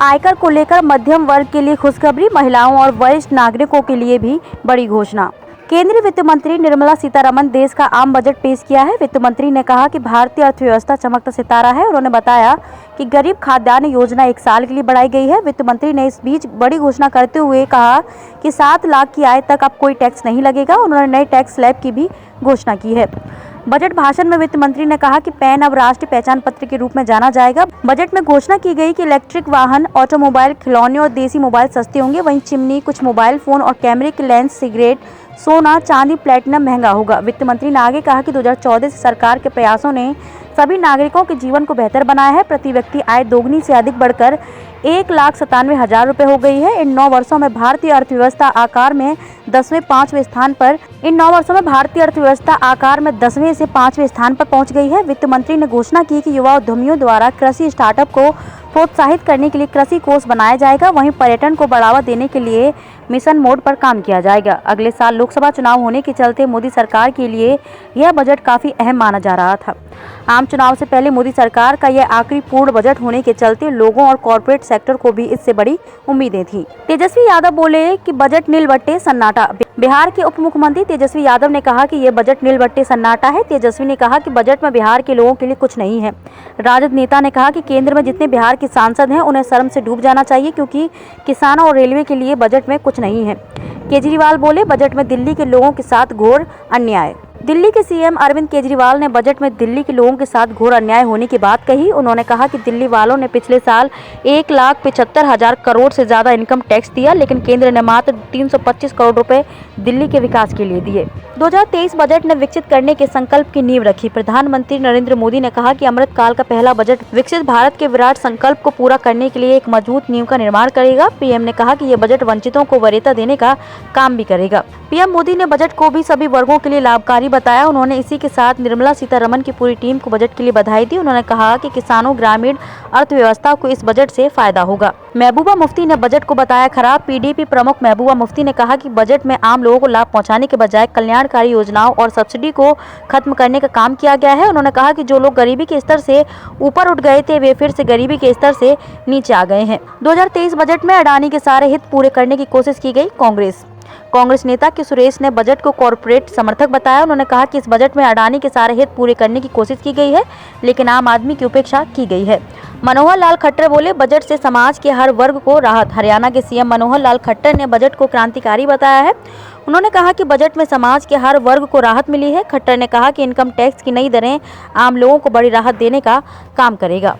आयकर को लेकर मध्यम वर्ग के लिए खुशखबरी, महिलाओं और वरिष्ठ नागरिकों के लिए भी बड़ी घोषणा। केंद्रीय वित्त मंत्री निर्मला सीतारमण देश का आम बजट पेश किया है। वित्त मंत्री ने कहा कि भारतीय अर्थव्यवस्था चमकता सितारा है। उन्होंने बताया कि गरीब खाद्यान्न योजना 1 साल के लिए बढ़ाई गई है। वित्त मंत्री ने इस बीच बड़ी घोषणा करते हुए कहा कि 7 लाख की आय तक अब कोई टैक्स नहीं लगेगा। उन्होंने नए टैक्स स्लैब की भी घोषणा की है। बजट भाषण में वित्त मंत्री ने कहा कि पैन अब राष्ट्रीय पहचान पत्र के रूप में जाना जाएगा। बजट में घोषणा की गई कि इलेक्ट्रिक वाहन, ऑटोमोबाइल, खिलौने और देसी मोबाइल सस्ते होंगे। वहीं चिमनी, कुछ मोबाइल फोन और कैमरे के लेंस, सिगरेट, सोना, चांदी, प्लेटिनम महंगा होगा। वित्त मंत्री ने आगे कहा कि 2014 से सरकार के प्रयासों ने सभी नागरिकों के जीवन को बेहतर बनाया है। प्रति व्यक्ति आय दोगुनी से अधिक बढ़कर 1,97,000 रुपये हो गई है। इन 9 वर्षों में भारतीय अर्थव्यवस्था आकार में 10वें से 5वें स्थान पर पहुंच गई है। वित्त मंत्री ने घोषणा की कि युवा उद्यमियों द्वारा कृषि स्टार्टअप को प्रोत्साहित करने के लिए कृषि कोष बनाया जाएगा। वहीं पर्यटन को बढ़ावा देने के लिए मिशन मोड पर काम किया जाएगा। अगले साल लोकसभा चुनाव होने के चलते मोदी सरकार के लिए यह बजट काफी अहम माना जा रहा था। आम चुनाव से पहले मोदी सरकार का यह आखिरी पूर्ण बजट होने के चलते लोगों और कॉर्पोरेट सेक्टर को भी इससे बड़ी उम्मीदें थी। तेजस्वी यादव बोले कि बजट नीलबट्टे सन्नाटा। बिहार के उप मुख्यमंत्री तेजस्वी यादव ने कहा कि यह बजट नीलबट्टे सन्नाटा है। तेजस्वी ने कहा कि बजट में बिहार के लोगों के लिए कुछ नहीं है। राजद नेता ने कहा कि केंद्र में जितने बिहार के सांसद हैं उन्हें शर्म से डूब जाना चाहिए, क्योंकि किसानों और रेलवे के लिए बजट में कुछ नहीं है। केजरीवाल बोले, बजट में दिल्ली के लोगों के साथ घोर अन्याय। दिल्ली के सीएम अरविंद केजरीवाल ने बजट में दिल्ली के लोगों के साथ घोर अन्याय होने की बात कही। उन्होंने कहा कि दिल्ली वालों ने पिछले साल 1,75,000 करोड़ से ज्यादा इनकम टैक्स दिया, लेकिन केंद्र ने मात्र 325 करोड़ रुपए दिल्ली के विकास के लिए दिए। 2023 बजट ने विकसित करने के संकल्प की नींव रखी। प्रधानमंत्री नरेंद्र मोदी ने कहा कि अमृत काल का पहला बजट विकसित भारत के विराट संकल्प को पूरा करने के लिए एक मजबूत नींव का निर्माण करेगा। पीएम ने कहा कि यह बजट वंचितों को वरीयता देने का काम भी करेगा। पीएम मोदी ने बजट को भी सभी वर्गों के लिए लाभकारी बताया। उन्होंने इसी के साथ निर्मला सीतारमण की पूरी टीम को बजट के लिए बधाई दी। उन्होंने कहा कि किसानों, ग्रामीण अर्थव्यवस्था को इस बजट से फायदा होगा। महबूबा मुफ्ती ने बजट को बताया खराब। पीडीपी प्रमुख महबूबा मुफ्ती ने कहा कि बजट में आम लोगों को लाभ पहुंचाने के बजाय कल्याणकारी योजनाओं और सब्सिडी को खत्म करने का काम किया गया है। उन्होंने कहा कि जो लोग गरीबी के स्तर से ऊपर उठ गए थे वे फिर से गरीबी के स्तर से नीचे आ गए हैं। 2023 बजट में अडानी के सारे हित पूरे करने की कोशिश की गई। कांग्रेस नेता के सुरेश ने बजट को कॉर्पोरेट समर्थक बताया। उन्होंने कहा कि इस बजट में अडानी के सारे हित पूरे करने की कोशिश की गई है, लेकिन आम आदमी की उपेक्षा की गई है। मनोहर लाल खट्टर बोले, बजट से समाज के हर वर्ग को राहत। हरियाणा के सीएम मनोहर लाल खट्टर ने बजट को क्रांतिकारी बताया है। उन्होंने कहा कि बजट में समाज के हर वर्ग को राहत मिली है। खट्टर ने कहा कि इनकम टैक्स की नई दरें आम लोगों को बड़ी राहत देने का काम करेगा।